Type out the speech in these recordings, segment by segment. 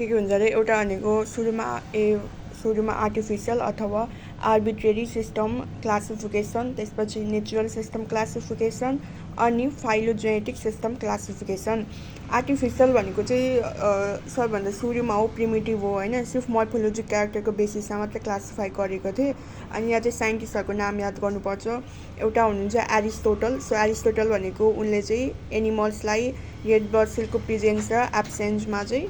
के हुन्छ अरे एउटा भनेको सुरुमा आर्टिफिसियल अथवा आर्बिट्रेरी सिस्टम क्लासिफिकेसन, त्यसपछि नेचुरल सिस्टम क्लासिफिकेसन अनि फाइलोजेनेटिक सिस्टम क्लासिफिकेसन। आर्टिफिसियल भनेको चाहिँ सबभन्दा सुरुमा हो, प्रिमिटिभ हो होइन, सिर्फ मोर्फोलोजी क्यारेक्टरको बेसिसमा मात्रै क्लासिफाई गरेको थिए। अनि यहाँ चाहिँ साइन्टिस्टहरूको नाम याद गर्नुपर्छ। एउटा हुनुहुन्छ एरिस्टोटल। सो एरिस्टोटल भनेको उनले चाहिँ एनिमल्सलाई रेड ब्लड सेलको प्रेजेन्स र एब्सेन्समा चाहिँ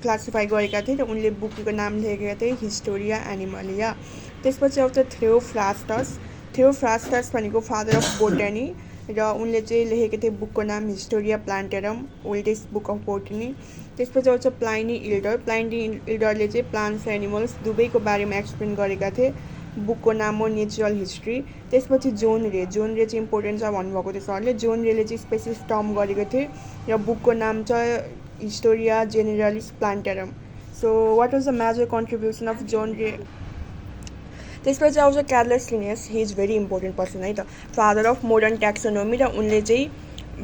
क्लासिफाई गरेका थिए र उनले बुकको नाम लेखेका थिए हिस्टोरिया एनिमलिया। त्यसपछि आउँछ थियोफ्रास्टस। थियोफ्रास्टस भनेको फादर अफ बोटनी र उनले चाहिँ लेखेको थिए बुकको नाम Historia Plantarum, oldest book of botany. त्यसपछि आउँछ प्लाइनी इल्डर। प्लाइनी इल्डरले चाहिँ प्लान्ट्स र एनिमल्स दुवैको बारेमा एक्सप्लेन गरेका थिए, बुकको नाम हो नेचुरल हिस्ट्री। त्यसपछि जोन रे चाहिँ इम्पोर्टेन्ट छ भन्नुभएको थियो सरले। जोन रेले चाहिँ स्पेसिस टर्म गरेको थिए र बुकको नाम छ Historia Generalis Plantarum. So what was the major contribution of John Ray? त्यसपछि आउँछ Carolus Linnaeus. He is very important person है त, फादर अफ मोडर्न ट्याक्सोनोमी, र उनले चाहिँ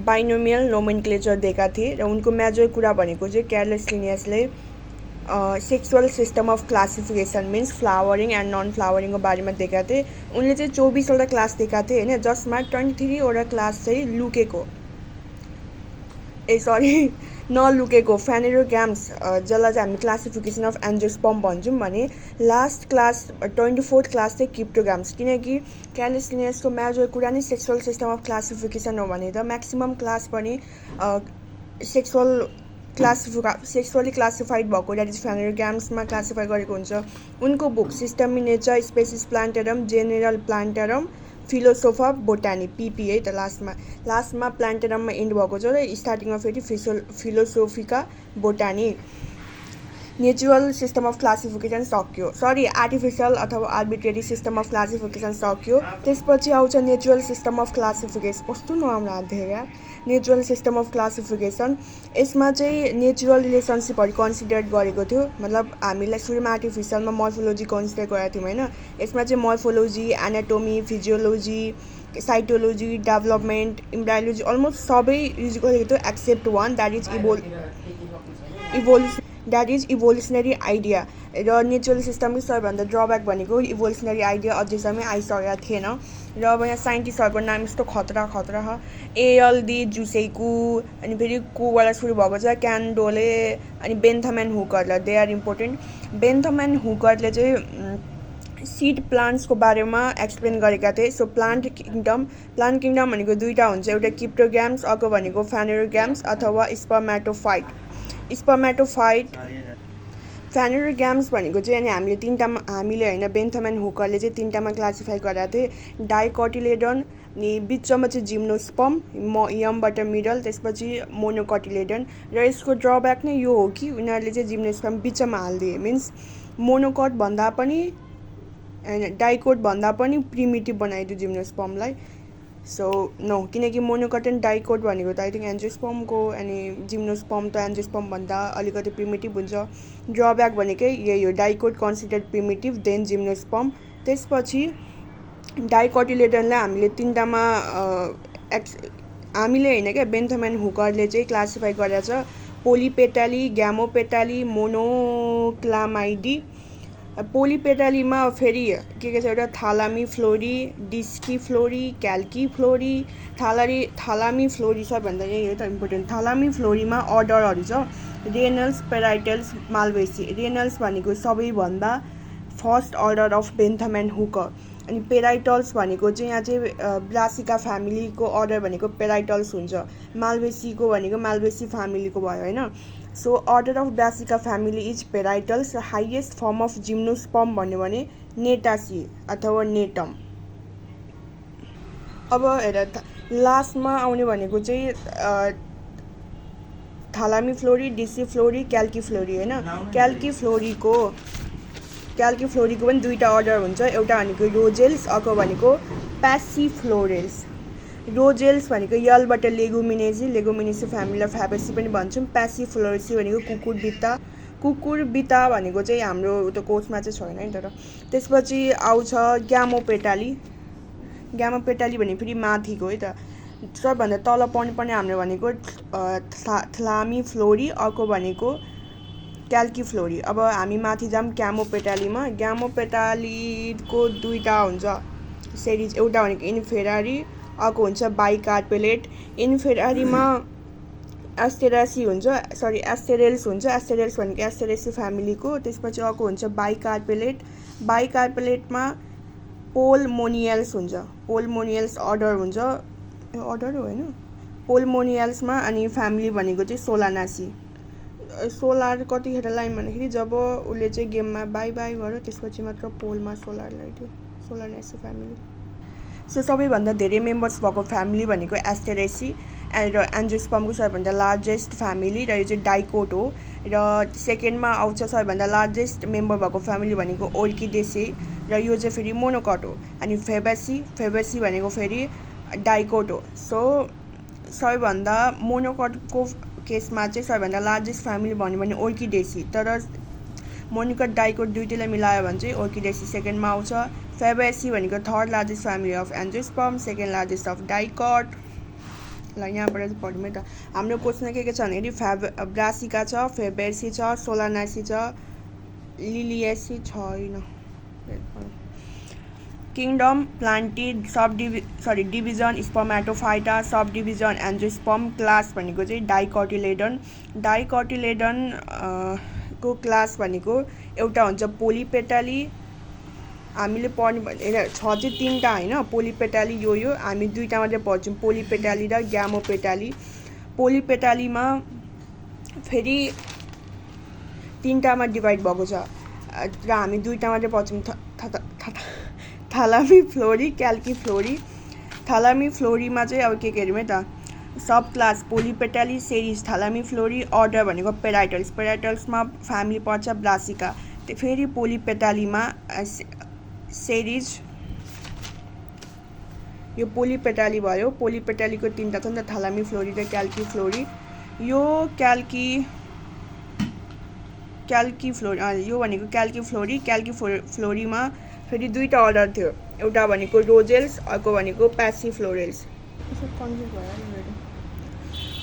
बाइनोमियल नोमेनक्लेचर दिएका थिए। र उनको मेजर कुरा भनेको चाहिँ कार्लस लिनियसले sexual system of classification means flowering and non फ्लावरिङको बारेमा दिएका थिए। उनले चाहिँ 24वटा क्लास दिएका थिए होइन, जसमा 23वटा क्लास चाहिँ लुकेको नलुकेको फेनेरोग्याम्स, जसलाई चाहिँ हामी क्लासिफिकेसन अफ एन्जियोस्पर्म भन्छौँ भने लास्ट क्लास 24th क्लास चाहिँ क्रिप्टोग्याम्स। किनकि कार्लस लिनियसको मेजर कुरा नै सेक्सुअल सिस्टम अफ क्लासिफिकेसन हो भने त म्याक्सिमम क्लास पनि सेक्सुअली क्लासिफाइड भएको, द्याट इज फेनेरोग्याम्समा क्लासिफाई गरेको हुन्छ। उनको book system in nature, Species Plantarum, Genera Plantarum, Philosophia Botanica, पिपी है त लास्टमा प्लान्टेरममा एन्ड भएको छ र स्टार्टिङमा फेरि Philosophia Botanica. Natural system of classification सक्यो, आर्टिफिसियल अथवा आर्बिट्रेरी सिस्टम अफ क्लासिफिकेसन सक्यो। त्यसपछि आउँछ नेचुरल सिस्टम अफ क्लासिफिकेसन। कस्तो नराम्रो हात थियो यार। नेचुरल सिस्टम अफ क्लासिफिकेसन, यसमा चाहिँ नेचुरल रिलेसनसिपहरू कन्सिडर गरेको थियो। मतलब हामीलाई सुरुमा आर्टिफिसियलमा मोर्फोलोजी कन्सिडर गरेको थियौँ होइन, यसमा चाहिँ morphology, anatomy, physiology, cytology, development, embryology almost सबै युज गरेको थियो except one, that is evolutionary idea. र नेचुरल सिस्टमकै सबैभन्दा ड्रब्याक भनेको इभोल्युसनरी आइडिया अझैसम्म आइसकेको थिएन। र अब यहाँ साइन्टिस्टहरूको नाम यस्तो खतरा छ, एएल डी जुसेकु, अनि फेरि कोबाट सुरु भएको छ क्यान्डोले, अनि बेन्थाम एन्ड हुकरले, they are important. Bentham and हुकरले चाहिँ सिड प्लान्ट्सको बारेमा एक्सप्लेन गरेका थिए। सो प्लान्ट किङडम भनेको दुईवटा हुन्छ, एउटा क्रिप्टोग्याम्स, अर्को भनेको फेनेरोग्याम्स अथवा स्पर्मेटोफाइट। फेनेरोग्याम्स भनेको चाहिँ अनि हामीले होइन, बेन्थम एन्ड हुकरले चाहिँ 3टामा क्लासिफाई गरेका थिए। डाइकोटिलेडन, अनि बिचमा चाहिँ जिम्नोस्पर्म, यमबाट मिडल, त्यसपछि मोनोकोटिलेडन। र यसको ड्रब्याक नै यो हो कि उनीहरूले चाहिँ जिम्नोस्पर्म बिचमा हालिदिए, मिन्स मोनोकोट भन्दा पनि डाइकोट भन्दा पनि प्रिमिटिभ बनाइदियो जिम्नोस्पर्मलाई। सो नो, किनकि मोनोकोट एन्ड डाइकोट भनेको त आई थिङ्क एन्जियोस्पर्मको, अनि जिम्नोस्पर्म त एन्जियोस्पर्म भन्दा अलिकति प्रिमिटिभ हुन्छ। ड्रब्याक भनेकै यही हो, dicot considered primitive then gymnosperm. त्यसपछि डाइकोटिलेडनलाई हामीले 3टामा हामीले होइन क्या, बेन्थम एन्ड हुकरले चाहिँ क्लासिफाई गरेको छ, पोलिपेटाली, ग्यामोपेटाली, मोनोक्लामाइडी। पोलिपेटालीमा फेरि के छ, एउटा थालामी फ्लोरी, डिस्की फ्लोरी, क्याल्की फ्लोरी, थालामी फ्लोरी सबभन्दा यही हो त इम्पोर्टेन्ट। थालामी फ्लोरीमा अर्डरहरू छ, रेनल्स, पेराइटल्स, माल्वेसी। रेनल्स भनेको सबैभन्दा first order of Bentham and Hooker, अनि पेराइटल्स भनेको चाहिँ यहाँ चाहिँ ब्रासिका फ्यामिलीको अर्डर भनेको पेराइटल्स हुन्छ। माल्वेसीको भनेको माल्वेसी फ्यामिलीको भयो होइन। So order of Brassica family is Parietales. Highest form of gymnosperm भन्यो भने नेटासी अथवा नेटम। अब हेर, लास्टमा आउने भनेको चाहिँ थालामी फ्लोरी, डिसी फ्लोरी, क्याल्की फ्लोरी होइन। क्याल्की फ्लोरीको पनि 2टा अर्डर हुन्छ, एउटा भनेको रोजेल्स, अर्को भनेको प्यासिफ्लोरेल्स। रोजेल्स भनेको यलबाट लेगुमिनेसी फ्यामिली अफ ह्याबेसी पनि भन्छौँ। प्यासिफ्लोरेसी भनेको कुकुरबिता भनेको चाहिँ हाम्रो उता कोर्समा चाहिँ छैन है तर। त्यसपछि आउँछ ग्यामोपेटाली भने फेरि माथिको है त, सबभन्दा तल पढ्नुपर्ने हाम्रो भनेको थ्लामी फ्लोरी, अर्को भनेको क्याल्किफ्लोरी। अब हामी माथि जाऊँ ग्यामोपेटालीमा। ग्यामोपेटालीको दुईवटा हुन्छ सिरिज, एउटा भनेको इन्फेरारी, अर्को हुन्छ बाइकार्पेलेट। इन्फेरारीमा एस्टेरासी हुन्छ, एस्टेरेल्स हुन्छ। एस्टेरेल्स भनेको एस्टेरेसी फ्यामिलीको। त्यसपछि अर्को हुन्छ बाइकार्पेलेट। बाइकार्पेलेटमा पोलमोनियल्स हुन्छ। पोलमोनियल्स अर्डर हुन्छ, अर्डर होइन, पोलमोनियल्समा। अनि फ्यामिली भनेको चाहिँ सोलानासी। सोलार कतिखेर लाइन भन्दाखेरि जब उसले चाहिँ गेममा बाई बाई गर्यो त्यसपछि मात्र पोलमा सोलार लगाइदियो, सोलानासी फ्यामिली। सो सबैभन्दा धेरै मेम्बर्स भएको फ्यामिली भनेको एस्टेरेसी र एन्जियोस्पर्मको सबैभन्दा लार्जेस्ट फ्यामिली, र यो चाहिँ डाइकोट हो। र सेकेन्डमा आउँछ सबैभन्दा लार्जेस्ट मेम्बर भएको फ्यामिली भनेको ओर्किडेसी, र यो चाहिँ फेरि मोनोकट हो। अनि फेबेसी भनेको फेरि डाइकोट हो। सो सबैभन्दा मोनोकटको केसमा चाहिँ सबैभन्दा लार्जेस्ट फ्यामिली भन्यो भने ओर्किडेसी, तर मोनोकट डाइकोट दुइटैलाई मिलायो भने चाहिँ ओर्किडेसी सेकेन्डमा आउँछ। फेबेसी भनेको third largest family of angiosperm, second largest of dicot. ल यहाँबाट चाहिँ पढौँ है त। हाम्रो क्वेसनमा के छ भन्दाखेरि ब्रासिका छ, फेबेसी छ, सोलानासी छ, लिलिएसी छैन। Kingdom Plantae, division Spermatophyta, sub division angiosperm, class भनेको चाहिँ डाइकोटिलेडन। डाइकोटिलेडन को क्लास भनेको एउटा हुन्छ पोलिपेटाली। हामीले पढ्ने छ चाहिँ तिनवटा होइन, पोलिपेटाली यो हामी दुईवटा मात्रै पढ्छौँ, पोलिपेटाली र ग्यामोपेटाली। पोलिपेटालीमा फेरि तिनवटामा डिभाइड भएको छ र हामी दुईवटा मात्रै पढ्छौँ, थालामिफ्लोरी, क्याल्किफ्लोरी। थालामिफ्लोरीमा चाहिँ अब के हेरौँ है त। सब क्लास पोलिपेटाली, सेरिज थालामिफ्लोरी, अर्डर भनेको पेराइटल्स। पेराइटल्समा फ्यामिली पर्छ ब्रासिका। फेरि पोलिपेटालीमा सेरिज, यो पोलिपेटाली भयो। पोलिपेटालीको तिनवटा छ नि त, थालामिफ्लोरी र क्याल्किफ्लोरी। यो क्याल्किफ्लोरी यो भनेको क्याल्किफ्लोरी। क्याल्किफ्लोरीमा फेरि दुईवटा अर्डर थियो, एउटा भनेको रोजेल्स, अर्को भनेको प्यासिफ्लोरेल्स।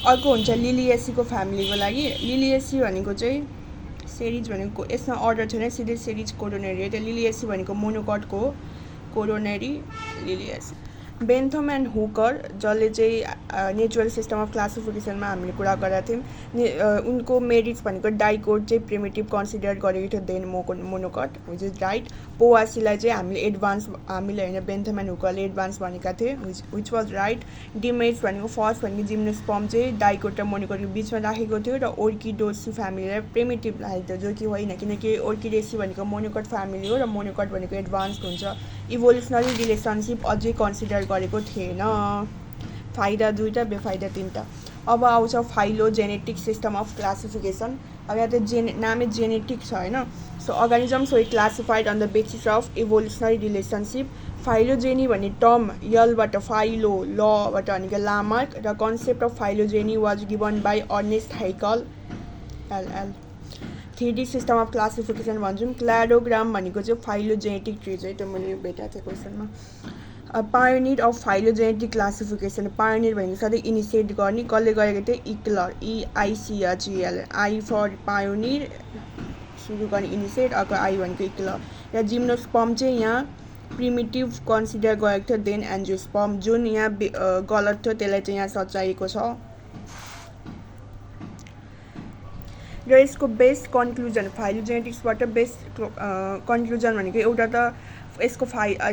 अर्को हुन्छ लिलिएसीको फ्यामिलीको लागि। लिलिएसी भनेको चाहिँ सेरिज भनेको यसमा अर्डर छैन, सिधै सेरिज कोरोनेरी हो। त्यो लिलिएसी भनेको मोनोकटको Coronarieae Liliaceae. Bentham and Hooker, जसले चाहिँ नेचुरल सिस्टम अफ क्लासिफिकेसनमा हामीले कुरा गरेका थियौँ, उनको मेरिट्स भनेको डाइकोट चाहिँ प्रिमिटिभ कन्सिडर गरेको थियो देन मोनोकट, विच इज राइट। पोवासीलाई चाहिँ हामीले होइन, बेन्थम एन्ड हुकरले एडभान्स भनेका थिए, विच वाज राइट। डिमेट्स भनेको फर्स्ट भनेको जिम्नोस्पर्म चाहिँ डाइकोट र मोनोकटको बिचमा राखेको थियो, र ओर्किडोसी फ्यामिलीलाई प्रिमिटिभ राखेको थियो, जो कि होइन, किनकि ओर्किडेसी भनेको मोनोकट फ्यामिली हो र मोनोकट भनेको एडभान्स हुन्छ। इभोल्युसनरी रिलेसनसिप अझै कन्सिडर गरेको थिएन। फाइदा दुईवटा, बेफाइदा तिनवटा। अब आउँछ फाइलोजेनेटिक सिस्टम अफ क्लासिफिकेसन। अब यहाँ त नामै जेनेटिक छ होइन। So organisms were classified on the basis of evolutionary relationship. Phylogeny भन्ने टर्म यलबाट, फाइलो लबाट भनेको लामार्क, र concept of phylogeny was given by Ernst Haeckel एलएल। 3D सिस्टम अफ क्लासिफिकेसन भन्छौँ। क्ल्याडोग्राम भनेको चाहिँ फाइलोजेनेटिक ट्री चाहिँ, त्यो मैले भेटाएको थिएँ क्वेसनमा। Pioneer of phylogenetic classification. Pioneer भनेको सधैँ इनिसिएट गर्ने, कसले गरेको थियो, इक्लर, EICHEL। आई फर पायोनियर, सुरु गर्ने इनिसिएट, अर्को आई भनेको इक्लर। र जिम्नोस्पर्म चाहिँ यहाँ प्रिमिटिभ कन्सिडर गरेको थियो देन एन्जियोस्पर्म। जुन यहाँ गलत थियो त्यसलाई चाहिँ यहाँ सच्याएको छ। र यसको बेस्ट कन्क्लुजन फाइलोजेनेटिक्सबाट बेस्ट कन्क्लुजन भनेको एउटा त यसको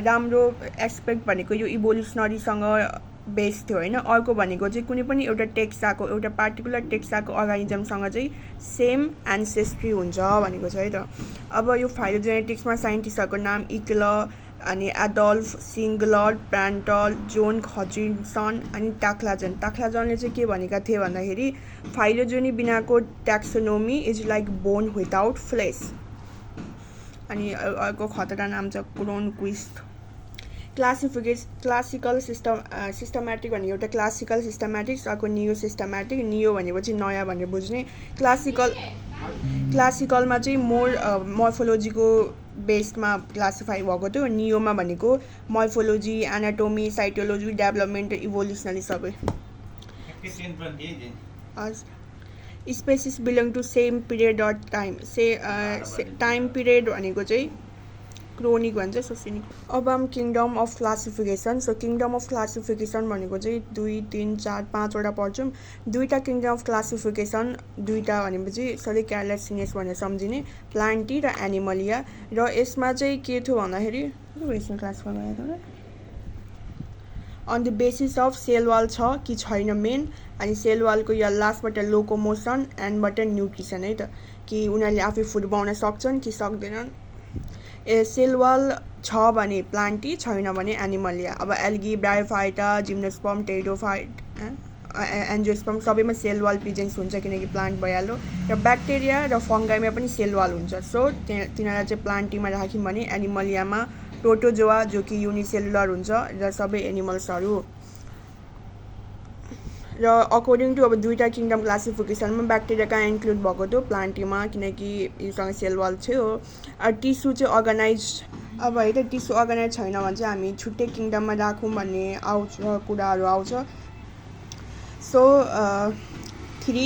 राम्रो एस्पेक्ट भनेको यो इभोल्युसनरीसँग बेस थियो होइन। अर्को भनेको चाहिँ कुनै पनि एउटा टेक्साको, एउटा पार्टिकुलर टेक्साको अर्गानिजमसँग चाहिँ सेम एन्सेस्ट्री हुन्छ भनेको छ है त। अब यो फाइलोजेनेटिक्समा साइन्टिस्टहरूको नाम इक्लर, अनि एडोल्फ सिङ्गलर, प्यान्टल, जोन हचिन्सन अनि टाक्लाजन। टाक्लाजनले चाहिँ के भनेका थिए भन्दाखेरि फाइलोजेनी बिनाको taxonomy is like bone without flesh. अनि अर्को खतरा नाम छ क्रोनक्विस्ट। क्लासिकल सिस्टमेटिक भनेको एउटा क्लासिकल सिस्टमेटिक्स, अर्को नियो सिस्टमेटिक। नियो भनेपछि नयाँ भनेर बुझ्ने। क्लासिकलमा चाहिँ मोर्फोलोजीको बेसमा क्लासिफाई भएको थियो। नियोमा भनेको morphology, anatomy, cytology, development, evolutionary सबै। Species belong to same period or time time period भनेको चाहिँ क्रोनिक भन्छ सोसिनिक। अब आम kingdom of classification. So kingdom of classification भनेको चाहिँ 2, 3, 4, 5वटा पढ्छौँ। दुईवटा किङडम अफ क्लासिफिकेसन, दुईवटा भनेपछि सरी क्यारलेस सिनेस भनेर सम्झिने, प्लान्टी र एनिमलिया। र यसमा चाहिँ के थियो भन्दाखेरि क्लासिफाई गरेको on the basis of cell wall छ कि छैन मेन, अनि सेल वालको या लास्टबाट लोकोमोसन एन्डबाट न्युट्रिसन है त, कि उनीहरूले आफै फुड बनाउन सक्छन् कि सक्दैनन्। सेल वाल छ भने प्लान्टी, छैन भने एनिमलिया। अब algae, bryophyta, gymnosperm, pteridophyte, angiosperm सबैमा सेल वाल प्रेजेन्स हुन्छ किनकि प्लान्ट भइहाल्यो। र ब्याक्टेरिया र फङ्गाईमा पनि सेल वाल हुन्छ। सो तिनीहरूलाई चाहिँ प्लान्टीमा राख्यौँ भने एनिमलियामा प्रोटोजोआ जो कि युनिसेलुलर हुन्छ र सबै एनिमल्सहरू। र अकर्डिङ टु अब दुईवटा किङडम क्लासिफिकेसनमा ब्याक्टेरिया कहाँ इन्क्लुड भएको थियो, प्लान्टीमा, किनकि योसँग सेल वाल थियो। टिस्यु चाहिँ अर्गनाइज, अब है त टिस्यु अर्गनाइज छैन भने चाहिँ हामी छुट्टै किङडममा राखौँ भन्ने आउँछ कुराहरू आउँछ। So three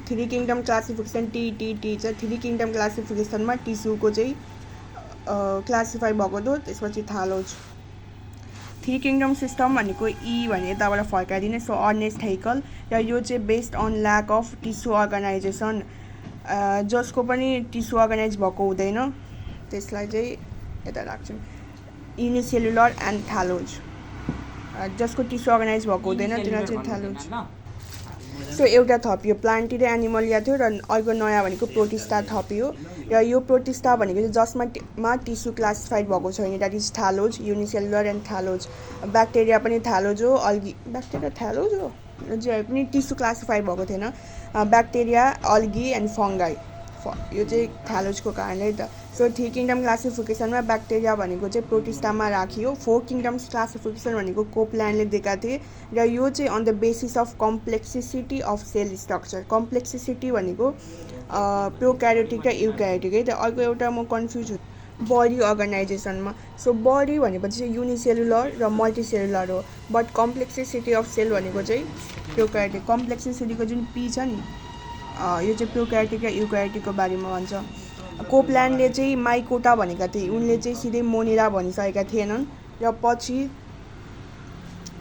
kingdom classification T छ। थ्री किङडम क्लासिफिकेसनमा टिस्युको चाहिँ क्लासिफाई भएको थियो, त्यसपछि थालोज। थ्री किङडम सिस्टम भनेको भने यताबाट फर्काइदिने, सो अर्नेस्ट हेकल। र यो चाहिँ based on lack of tissue organisation, जसको पनि टिस्यु अर्गनाइज भएको हुँदैन त्यसलाई चाहिँ यता राख्छौँ, युनिसेलुलर एन्ड थालोज। जसको टिस्यु अर्गनाइज भएको हुँदैन त्यसलाई चाहिँ थालोज। सो एउटा थपियो प्लान्टी र एनिमलिया थियो, र अर्को नयाँ भनेको प्रोटिस्टा थपियो। र यो प्रोटिस्टा भनेको चाहिँ जसमा टिस्यु क्लासिफाइड भएको छैन, that is thallose, unicellular and thallose. Bacteria पनि थालोज हो, अल्गी ब्याक्टेरिया थालोज हो, जे पनि टिस्यु क्लासिफाइड भएको थिएन। ब्याक्टेरिया, अल्गी एन्ड फङ्गाई, यो चाहिँ थालोजको कारणले त। सो थ्री किङडम क्लासिफिकेसनमा ब्याक्टेरिया भनेको चाहिँ प्रोटिस्टामा राखियो। फोर किङडम्स क्लासिफिकेसन भनेको कोपल्यान्डले दिएका थिए, र यो चाहिँ on the basis of complexity of cell structure. Complexity भनेको प्रोक्यारियोटिक र युक्यारियोटिक है त। अर्को एउटा म कन्फ्युज बडी अर्गनाइजेसनमा। सो बडी भनेपछि चाहिँ युनिसेलुलर र मल्टिसेलुलर हो, बट कम्प्लेक्सिसिटी अफ सेल भनेको चाहिँ प्रोक्यारियोटिक। कम्प्लेक्सिसिटीको जुन पी छ नि, यो चाहिँ प्रोक्यारियोटिक र युक्यारियोटिकको बारेमा भन्छ। कोपल्यान्डले चाहिँ माइकोटा भनेका थिए, उनले चाहिँ सिधै मोनेरा भनिसकेका थिएनन्, र पछि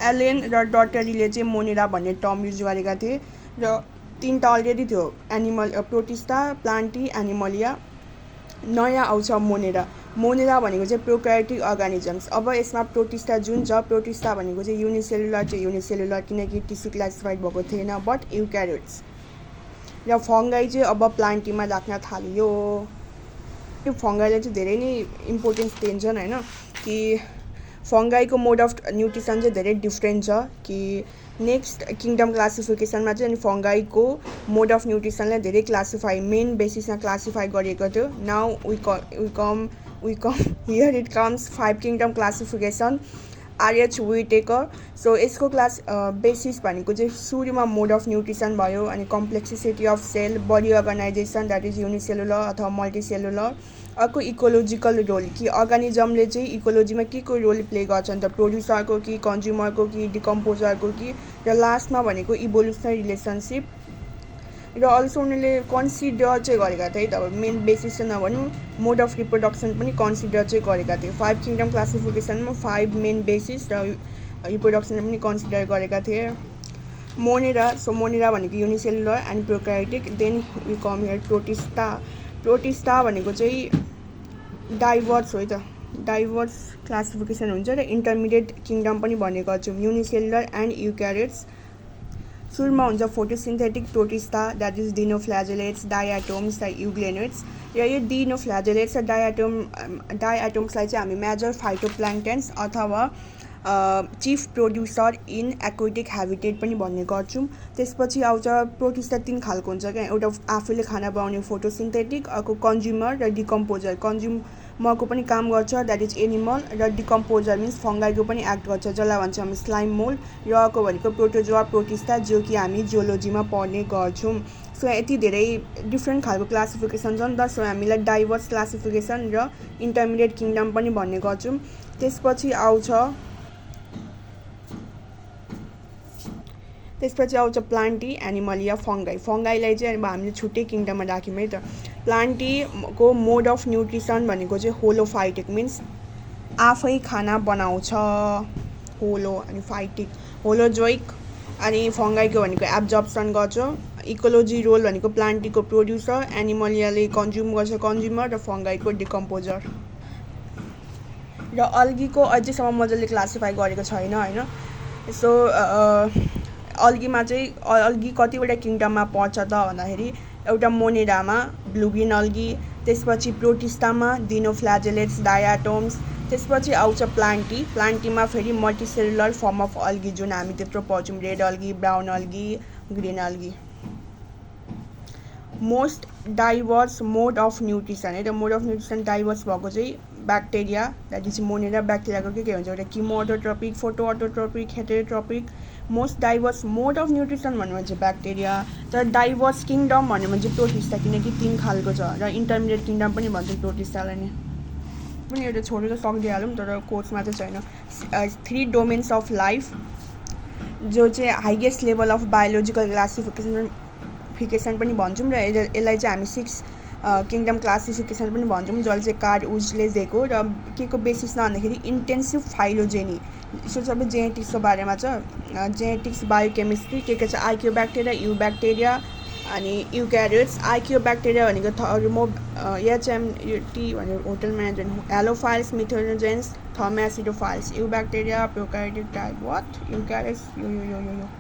एलेन र डटरीले चाहिँ मोनेरा भन्ने टर्म युज गरेका थिए। र तिनवटा अलरेडी थियो, प्रोटिस्टा, प्लान्टी, एनिमलिया। नयाँ आउँछ मोनेरा। मोनेरा भनेको चाहिँ प्रोक्यारियोटिक अर्गानिजम्स। अब यसमा प्रोटिस्टा जुन छ, प्रोटिस्टा भनेको चाहिँ युनिसेलुलर किनकि टिस्यु क्लासिफाइड भएको थिएन, बट युक्यारियोट्स। र फङ्गाई चाहिँ अब प्लान्टीमा राख्न थालियो। यो फङ्गाईले चाहिँ धेरै नै इम्पोर्टेन्स दिन्छन् होइन, कि फङ्गाईको मोड अफ न्युट्रिसन चाहिँ धेरै डिफ्रेन्ट छ। कि नेक्स्ट किङडम क्लासिफिकेसनमा चाहिँ अनि फङ्गाईको मोड अफ न्युट्रिसनलाई धेरै क्लासिफाई, मेन बेसिसमा क्लासिफाई गरिएको थियो। Now we come here it comes 5 kingdom classification, R H Whittaker. So यसको बेसिस भनेको चाहिँ सुरुमा मोड अफ न्युट्रिसन भयो, अनि complexity of cell, body organisation that is unicellular अथवा मल्टिसेलुलर। अर्को इकोलोजिकल रोल, कि अर्गानिजमले चाहिँ इकोलोजीमा के को रोल प्ले गर्छन् त, प्रोड्युसरको कि कन्ज्युमरको कि डिकम्पोजरको कि। र लास्टमा भनेको इभोल्युसनरी रिलेसनसिप। र अल्सो उनीहरूले कन्सिडर चाहिँ गरेका थिए त, अब मेन बेसिस चाहिँ नभनौँ, मोड अफ रिप्रोडक्सन पनि कन्सिडर चाहिँ गरेका थिए। 5 किङडम क्लासिफिकेसनमा 5 मेन बेसिस र रिप्रोडक्सन पनि कन्सिडर गरेका थिए। मोनेरा, सो मोनेरा भनेको unicellular and prokaryotic. Then we come here Protista भनेको चाहिँ डाइभर्स हो है त, डाइभर्स क्लासिफिकेसन हुन्छ। र इन्टरमिडिएट किङडम पनि भन्ने गर्छौँ, युनिसेलुलर एन्ड युक्यारियोट्स। सुरुमा हुन्छ फोटोसिन्थेटिक प्रोटिस्टा द्याट इज डिनोफ्ल्याजेलेट्स, डाइएटोम्स र युग्लेनोइड्स। र यो डिनोफ्ल्याजेलेट्स र डाइएटोम्सलाई चाहिँ हामी मेजर फाइटोप्लाङ्क्टन्स अथवा चिफ प्रोड्युसर इन एक्वेटिक ह्याबिटेट पनि भन्ने गर्छौँ। त्यसपछि आउँछ प्रोटिस्टा 3 खालको हुन्छ क्या, एउटा आफूले खाना बनाउने फोटोसिन्थेटिक, अर्को कन्ज्युमर र डिकम्पोजर। कन्ज्युमरको पनि काम गर्छ द्याट इज एनिमल, र डिकम्पोजर मिन्स फङ्गाईको पनि एक्ट गर्छ, जसलाई भन्छ हामी स्लाइम मोल्ड। र अर्को भनेको प्रोटोजोआ प्रोटिस्टा जो कि हामी जियोलोजीमा पढ्ने गर्छौँ। सो यति धेरै डिफ्रेन्ट खालको क्लासिफिकेसन छ नि त। सो हामीलाई डाइभर्स क्लासिफिकेसन र इन्टरमिडिएट किङडम पनि भन्ने गर्छौँ। त्यसपछि त्यसपछि आउँछ प्लान्टी, एनिमलिया, फङ्गाई। फङ्गाईलाई चाहिँ अब हामीले छुट्टै किङडममा राख्यौँ है त। प्लान्टीको मोड अफ न्युट्रिसन भनेको चाहिँ होलोफाइटिक, मिन्स आफै खाना बनाउँछ, होलो अनि फाइटिक, होलोजोइक। अनि फङ्गाईको भनेको एब्जर्प्सन गर्छ। इकोलोजी रोल भनेको प्लान्टीको प्रोड्युसर, एनिमलियाले कन्ज्युम गर्छ, कन्ज्युमर, र फङ्गाईको डिकम्पोजर। र अल्गीको अझैसम्म मजाले क्लासिफाई गरेको छैन होइन। सो अल्गीमा चाहिँ अल्गी कतिवटा किङडममा पर्छ त भन्दाखेरि एउटा मोनेरामा ब्लुबिन अल्गी, त्यसपछि प्रोटिस्टामा डिनोफ्ल्याजेलेट्स, डायाटोम्स, त्यसपछि आउँछ प्लान्टी। प्लान्टीमा फेरि मल्टिसेलुलर फर्म अफ अल्गी जुन हामी त्यत्रो पढ्छौँ, red algae, brown algae, green algae. Most diverse mode of nutrition है त। मोड अफ न्युट्रिसन डाइभर्स भएको चाहिँ ब्याक्टेरिया, द्याट इज मोनेरा। ब्याक्टेरियाको के हुन्छ एउटा chemoautotrophic, photoautotrophic, heterotrophic. Most diverse mode of nutrition भन्नु भने चाहिँ ब्याक्टेरिया। तर डाइभर्स किङडम भन्यो भने चाहिँ प्रोटिस्टा, किनकि 3 खालको छ। र इन्टरमिडिएट किङडम पनि भन्छौँ प्रोटिस्टालाई नै। पनि एउटा छोडेर सक्दिहालौँ तर कोर्समा चाहिँ छैन। 3 डोमेन्स अफ लाइफ जो चाहिँ highest level of biological classification पनि भन्छौँ, र यसलाई चाहिँ हामी 6 किङडम क्लासिफिकेसन पनि भन्छौँ, जसले चाहिँ कार्ड उजले दिएको। र के को बेसिसमा भन्दाखेरि इन्टेन्सिभ फाइलोजेनी, यो सबै जेनेटिक्सको बारेमा छ। जेनेटिक्स, बायोकेमिस्ट्री, के छ आइक्योब्याक्टेरिया, युब्याक्टेरिया अनि युक्यारियोट्स। आइक्योब्याक्टेरिया भनेको एचएमटी भनेको hotel management, halophiles, methanogens, thermoacidophiles. Eubacteria prokaryotic type, what eukaryotes, यो